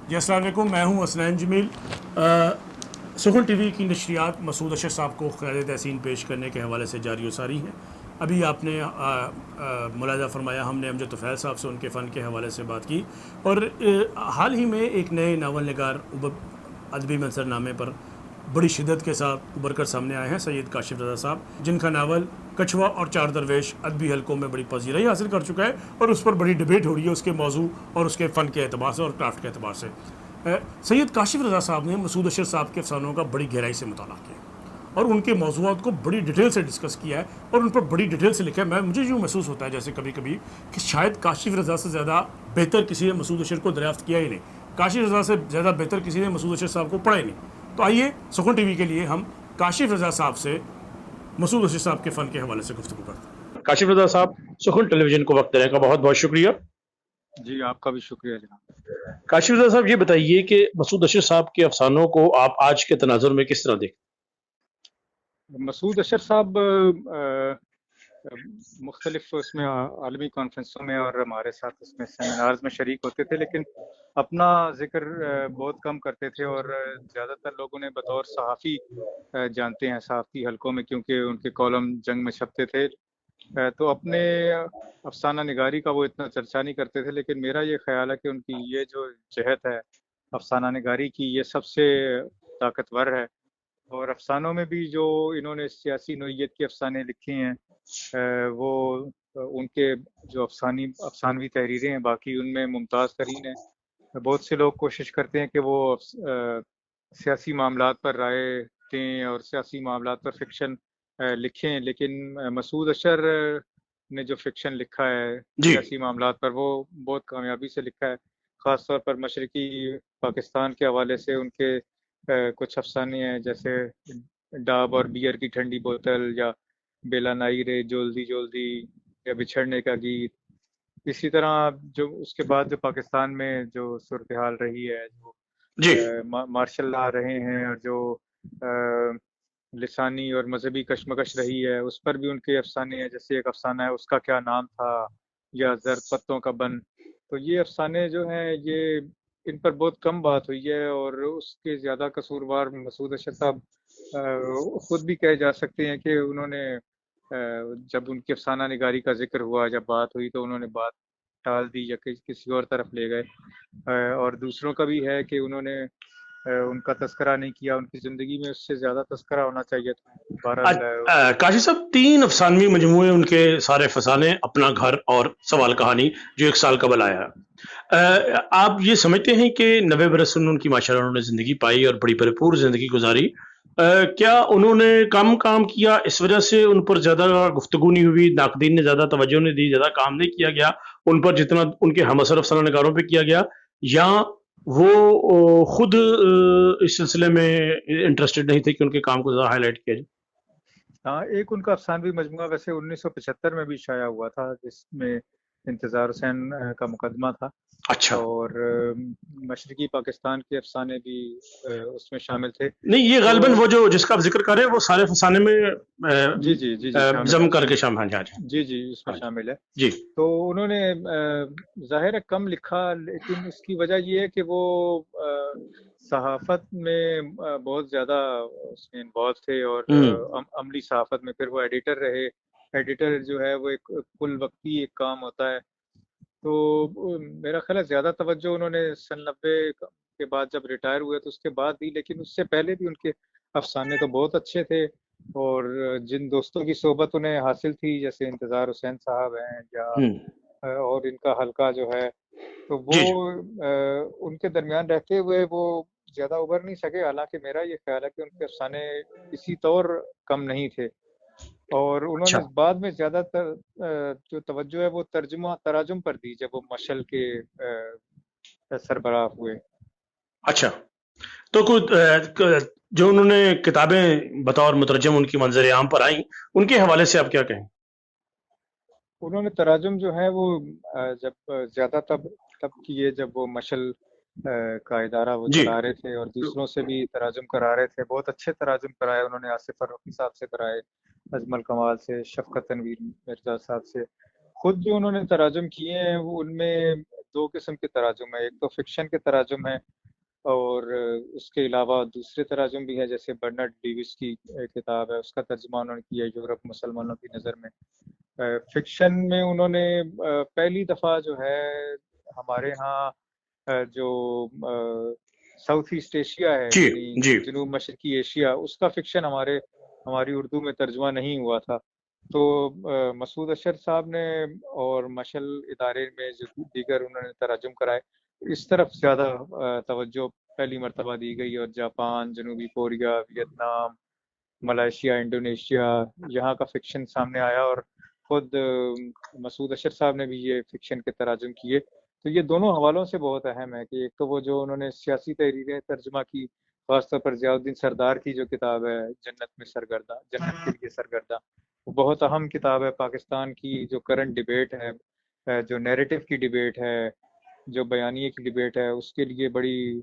जी अस्सलाम वालेकुम, मैं हूँ हसनैन जमील। सुखन टीवी की नशरियात मसूद अशर साहब को क़यादत तहसीन पेश करने के हवाले से जारी व सारी हैं। अभी आपने मुलाज़ा फरमाया, हमने अमजद तुफ़ैल साहब से उनके फ़न के हवाले से बात की, और हाल ही में एक नए नावल निगार अदबी मंसरनामे पर बड़ी शिद्दत के साथ उभर कर सामने आए हैं, सैयद काशिफ रज़ा साहब, जिनका नावल कछुआ और चार दरवेश अदबी हलकों में बड़ी पजीराई हासिल कर चुका है और उस पर बड़ी डिबेट हो रही है, उसके मौजू और उसके फ़न के अतबार से और क्राफ्ट के अतबार से। सैयद काशिफ रज़ा साहब ने मसूद अशर साहब के अफसानों का बड़ी गहराई से मुताला किया और उनके मौज़ूआत को बड़ी डिटेल से डिस्कस किया है और उन पर बड़ी डिटेल से लिखा है। मुझे यूँ महसूस होता है जैसे कभी कभी कि शायद काशिफ रज़ा से ज़्यादा बेहतर किसी ने मसूद अशर को दरियाफ्त किया ही नहीं, काशिफ रज़ा से ज़्यादा बेहतर किसी ने मसूद अशर साहब को पढ़ा ही नहीं। तो आइए सुखन टीवी के लिए हम काशिफ रज़ा साहब से मसूद अशर साहब के फ़न के हवाले से गुफ्तगू करते हैं। काशिफ रज़ा साहब, सुखन टेलीविज़न को वक्त देने का बहुत बहुत शुक्रिया। जी, आपका भी शुक्रिया जनाब। काशिफ रज़ा साहब, ये बताइए कि मसूद अशर साहब के अफसानों को आप आज के तनाजुर में किस तरह देखते मसूद अशर साहब मुख्तलिफ उसमें आलमी कॉन्फ्रेंसों में और हमारे साथ उसमें सेमिनार्स में शरीक होते थे, लेकिन अपना जिक्र बहुत कम करते थे और ज़्यादातर लोग उन्हें बतौर सहाफ़ी जानते हैं, सहाफ़ी हलकों में, क्योंकि उनके कॉलम जंग में छपते थे। तो अपने अफसाना निगारी का वो इतना चर्चा नहीं करते थे, लेकिन मेरा ये ख्याल है कि उनकी ये जो जहत है अफसाना निगारी की, ये सबसे ताकतवर है। और अफसानों में भी जो इन्होंने सियासी नोयत के अफसाने लिखे हैं, वो उनके जो अफसानवी तहरीरें हैं बाकी उनमें मुमताज़ तरीन है। बहुत से लोग कोशिश करते हैं कि वो सियासी मामलात पर राय दें और सियासी मामलात पर फिक्शन लिखें, लेकिन मसूद अशर ने जो फिक्शन लिखा है जी। सियासी मामलात पर, वो बहुत कामयाबी से लिखा है। ख़ास तौर पर मशरकी पाकिस्तान के हवाले से उनके कुछ अफसाने हैं, जैसे डाब और बियर की ठंडी बोतल, या बेला नाई रे जोल्दी जोल्दी, या बिछड़ने का गीत। इसी तरह जो उसके बाद जो पाकिस्तान में जो सूरत हाल रही है, जो जी। मार्शल लॉ रहे हैं, और जो लिसानी और मजहबी कशमकश रही है, उस पर भी उनके अफसाने हैं। जैसे एक अफसाना है उसका क्या नाम था, या जर्द पत्तों का बन। तो ये अफसाने जो हैं, ये इन पर बहुत कम बात हुई है, और उसके ज़्यादा कसूरवार मसूद अशर साहब खुद भी कहे जा सकते हैं कि उन्होंने जब उनकी अफसाना निगारी का जिक्र हुआ, जब बात हुई, तो उन्होंने बात टाल दी या किसी और तरफ ले गए। और दूसरों का भी है कि उन्होंने उनका तस्करा नहीं किया, उनकी ज़िंदगी में उससे ज़्यादा तस्करा होना चाहिए था। बहरहाल काशी साहब, 3 अफसानवी मजमूए उनके सारे फसाने, अपना घर और सवाल कहानी, जो 1 साल कबल आया है। आप ये समझते हैं कि 90 बरस उनकी माशाल्लाह उन्होंने ज़िंदगी पाई और बड़ी भरपूर ज़िंदगी गुजारी। क्या उन्होंने कम काम किया, इस वजह से उन पर ज़्यादा गुफ्तगू नहीं हुई, नाकदीन ने ज़्यादा तवज्जो नहीं दी, ज़्यादा काम नहीं किया गया उन पर जितना उनके हमअसर अफसाना निगारों पे किया गया, या वो खुद इस सिलसिले में इंटरेस्टेड नहीं थे कि उनके काम को ज़्यादा हाईलाइट किया जाए? हाँ, एक उनका अफसानवी मजमूआ वैसे 1975 में भी शाया हुआ था, जिसमें इंतज़ार हुसैन का मुकदमा था। अच्छा। और मशरकी पाकिस्तान के अफसाने भी उसमें शामिल थे। नहीं, ये तो गालिबन वो जो जिसका आप जिक्र कर रहे हैं वो सारे फसाने में जी जी जी जी शामिल जम है करके उसमें। शाम। हाँ जी, हाँ जी। जी जी उसमें हाँ जी। शामिल है। जी। तो उन्होंने ज़ाहिर है कम लिखा, लेकिन उसकी वजह ये है कि वो सहाफ़त में बहुत ज़्यादा उसमें इन्वॉल्व थे, और अमली सहाफ़त में फिर वो एडिटर रहे। एडिटर जो है वो एक कुल वक्ती एक काम होता है। तो मेरा ख्याल है ज़्यादा तवज्जो उन्होंने सन 90 के बाद जब रिटायर हुए तो उसके बाद दी, लेकिन उससे पहले भी उनके अफसाने तो बहुत अच्छे थे। और जिन दोस्तों की सोबत उन्हें हासिल थी, जैसे इंतज़ार हुसैन साहब हैं, या हम्म। और इनका हल्का जो है, तो वो जी। उनके दरमियान रहते हुए वो ज़्यादा उभर नहीं सके। हालांकि मेरा ये ख्याल है कि उनके अफसाने किसी तौर कम नहीं थे, और उन्होंने अच्छा। बाद में ज़्यादातर जो तवज्जो है वो तर्जुमा तराजुम पर दी, जब वो मशल के सरबराह हुए। अच्छा। तो जो उन्होंने किताबें बतौर मुतरजम उनकी मंजर आम पर आई, उनके हवाले से आप क्या कहें? उन्होंने तराजुम जो है वो जब ज़्यादा तब तब किए, जब वो मशल का इदारा वो जी। चला रहे थे, और दूसरों से भी तराजुम करा रहे थे। बहुत अच्छे तराजुम कराए उन्होंने, आसिफ फर्रुखी साहब से कराए, अजमल कमाल से, शफकत तनवीर मिर्जा साहब से। खुद जो उन्होंने तराजुम किए हैं वो उनमें دو قسم کے تراجم ہیں، ایک تو فکشن کے تراجم ہیں اور اس کے علاوہ دوسرے تراجم بھی ہیں، جیسے برنارڈ ڈیوس کی کتاب ہے، اس کا ترجمہ انہوں نے کیا یورپ مسلمانوں کی نظر میں۔ فکشن میں انہوں نے پہلی دفعہ جو ہے ہمارے ہاں جو ساؤتھ ایسٹ ایشیا ہے، جی یعنی جی جنوب مشرقی ایشیا، اس کا فکشن ہماری اردو میں ترجمہ نہیں ہوا تھا۔ تو مسعود اشر صاحب نے اور مشل ادارے میں جو دیگر انہوں نے تراجم کرائے، اس طرف زیادہ توجہ پہلی مرتبہ دی گئی، اور جاپان، جنوبی کوریا، ویتنام، ملائیشیا، انڈونیشیا، یہاں کا فکشن سامنے آیا، اور خود مسعود اشر صاحب نے بھی یہ فکشن کے تراجم کیے۔ تو یہ دونوں حوالوں سے بہت اہم ہے کہ ایک تو وہ جو انہوں نے سیاسی تحریریں ترجمہ کی، خاص طور پر ضیاء الدین سردار کی جو کتاب ہے جنت میں سرگردہ، جنت کے لیے سرگردہ، وہ بہت اہم کتاب ہے پاکستان کی جو کرنٹ ڈیبیٹ ہے، جو نیریٹو کی ڈیبیٹ ہے، جو بیانیے کی ڈیبیٹ ہے، اس کے لیے بڑی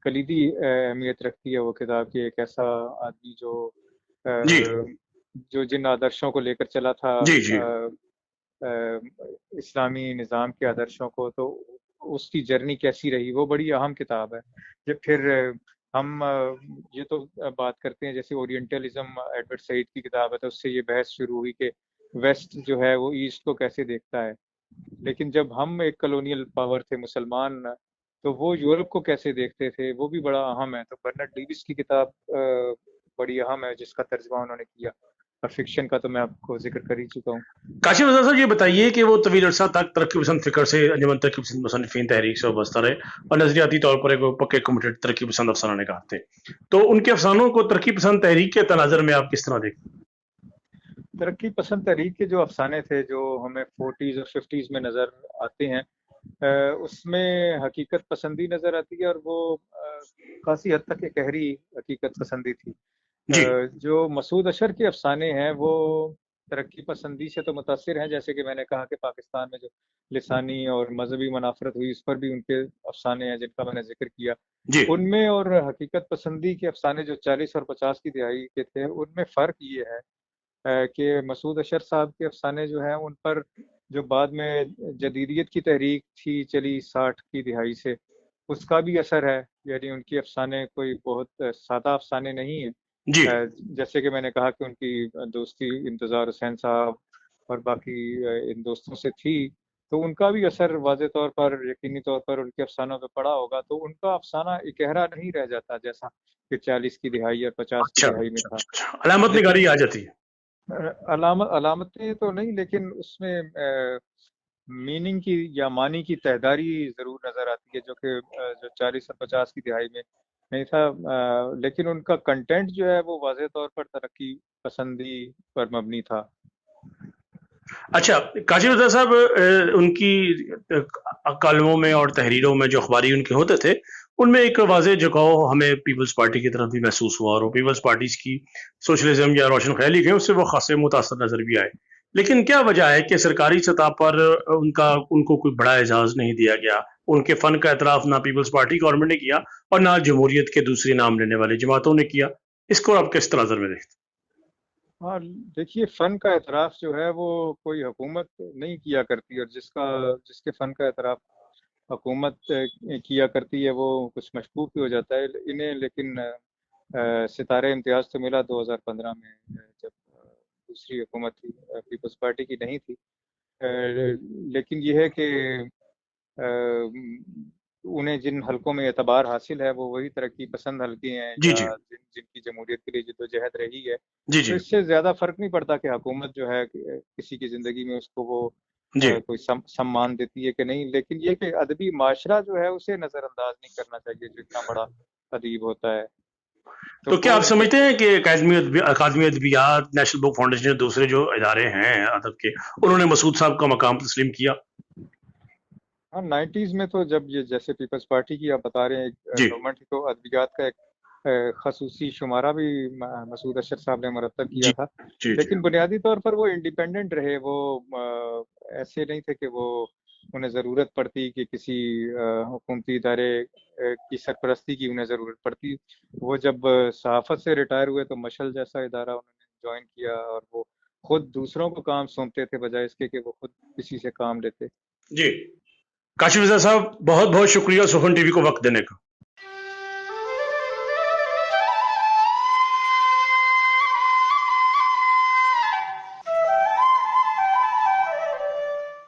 کلیدی اہمیت رکھتی ہے وہ کتاب، کہ ایک ایسا آدمی جی جو جن آدرشوں کو لے کر چلا تھا جی جی اسلامی نظام کے آدرشوں کو، تو اس کی جرنی کیسی رہی، وہ بڑی اہم کتاب ہے۔ جب پھر ہم یہ تو بات کرتے ہیں جیسے اورینٹلزم ایڈورڈ سعید کی کتاب ہے، تو اس سے یہ بحث شروع ہوئی کہ ویسٹ جو ہے وہ ایسٹ کو کیسے دیکھتا ہے، لیکن جب ہم ایک کلونیل پاور تھے مسلمان، تو وہ یورپ کو کیسے دیکھتے تھے، وہ بھی بڑا اہم ہے۔ تو برنارڈ ڈیوس کی کتاب بڑی اہم ہے جس کا ترجمہ انہوں نے کیا، اور فکشن کا تو میں آپ کو ذکر کر ہی چکا ہوں۔ کاشف رضا صاحب، یہ بتائیے کہ وہ طویل عرصہ تک ترقی پسند فکر سے انجمن ترقی پسند مصنفین تحریک سے وابستہ رہے اور نظریاتی طور پر ایک پکے کمیٹڈ ترقی پسند افسانہ نگار تھے، تو ان کے افسانوں کو ترقی پسند تحریک کے تناظر میں آپ کس طرح دیکھتے ترقی پسند تحریک کے جو افسانے تھے جو ہمیں 40s اور 50s میں نظر آتے ہیں، اس میں حقیقت پسندی نظر آتی ہے، اور وہ خاصی حد تک ایک گہری حقیقت پسندی تھی۔ جی جو مسعود اشر کے افسانے ہیں وہ ترقی پسندی سے تو متاثر ہیں، جیسے کہ میں نے کہا کہ پاکستان میں جو لسانی اور مذہبی منافرت ہوئی، اس پر بھی ان کے افسانے ہیں جن کا میں نے ذکر کیا جی ان میں، اور حقیقت پسندی کے افسانے جو 40 اور 50 کی دہائی کے تھے، ان میں فرق یہ ہے کہ مسعود اشر صاحب کے افسانے جو ہیں ان پر جو بعد میں جدیدیت کی تحریک تھی چلی 60 کی دہائی سے، اس کا بھی اثر ہے، یعنی ان کی افسانے کوئی بہت سادہ افسانے نہیں ہیں۔ جی جیسے کہ میں نے کہا کہ ان کی دوستی انتظار حسین صاحب اور باقی ان دوستوں سے تھی، تو ان کا بھی اثر واضح طور پر، یقینی طور پر ان کے افسانوں پہ پڑا ہوگا، تو ان کا افسانہ اکہرا نہیں رہ جاتا جیسا کہ 40 کی دہائی اور 50 کی اچھا دہائی میں اچھا تھا۔ اچھا، علامت لیکن نگاری آ جاتی ہے۔ علامتیں تو نہیں، لیکن اس میں میننگ کی یا معنی کی تہداری ضرور نظر آتی ہے، جو کہ جو 40 اور 50 کی دہائی میں نہیں تھا، لیکن ان کا کنٹینٹ جو ہے وہ واضح طور پر ترقی پسندی پر مبنی تھا۔ اچھا کاشف رضا صاحب، ان کی کالموں میں اور تحریروں میں جو اخباری ان کے ہوتے تھے، ان میں ایک واضح جھکاؤ ہمیں پیپلز پارٹی کی طرف بھی محسوس ہوا، اور پیپلز پارٹیز کی سوشلزم یا روشن خیالی کے اس سے وہ خاصے متاثر نظر بھی آئے، لیکن کیا وجہ ہے کہ سرکاری سطح پر ان کو کوئی بڑا اعزاز نہیں دیا گیا؟ ان کے فن کا اعتراف نہ پیپلز پارٹی گورنمنٹ نے کیا اور نہ جمہوریت کے دوسری نام لینے والی جماعتوں نے کیا، اس کو آپ کس نظر میں دیکھتے؟ ہاں دیکھیے، فن کا اعتراف جو ہے وہ کوئی حکومت نہیں کیا کرتی، اور جس کے فن کا اعتراف حکومت کیا کرتی ہے وہ کچھ مشکوک ہی ہو جاتا ہے انہیں۔ لیکن ستارہ امتیاز تو ملا 2015 میں، جب دوسری حکومت تھی، پیپلز پارٹی کی نہیں تھی، لیکن یہ ہے کہ انہیں جن حلقوں میں اعتبار حاصل ہے وہ وہی ترقی پسند حلقے ہیں، جی یا جی جن کی جمہوریت کے لیے جدوجہد رہی ہے، جی تو جی اس سے زیادہ فرق نہیں پڑتا کہ حکومت جو ہے کسی کی زندگی میں اس کو وہ جی کوئی سمان دیتی ہے کہ نہیں، لیکن یہ کہ ادبی معاشرہ جو ہے اسے نظر انداز نہیں کرنا چاہیے جو اتنا بڑا ادیب ہوتا ہے۔ تو کیا وہ آپ سمجھتے ہیں کہ اکادمی ادبیات، نیشنل بک فاؤنڈیشن، دوسرے جو ادارے ہیں ادب کے، انہوں نے مسعود صاحب کا مقام تسلیم کیا؟ ہاں 90s میں تو جب یہ جیسے پیپلز پارٹی کی آپ بتا رہے ہیں جی گورنمنٹ کی، تو ادبیات کا ایک خصوصی شمارہ بھی مسعود اشر صاحب نے مرتب جی کیا تھا، جی جی لیکن بنیادی طور پر وہ انڈیپینڈنٹ رہے، وہ ایسے نہیں تھے کہ وہ انہیں ضرورت پڑتی کہ کسی حکومتی ادارے کی سرپرستی کی انہیں ضرورت پڑتی۔ وہ جب صحافت سے ریٹائر ہوئے تو مشل جیسا ادارہ انہوں نے جوائن کیا، اور وہ خود دوسروں کو کام سونپتے تھے بجائے اس کے کہ وہ خود کسی سے کام لیتے۔ جی काशिफ रज़ा साहब बहुत बहुत शुक्रिया सुखन टीवी को वक्त देने का।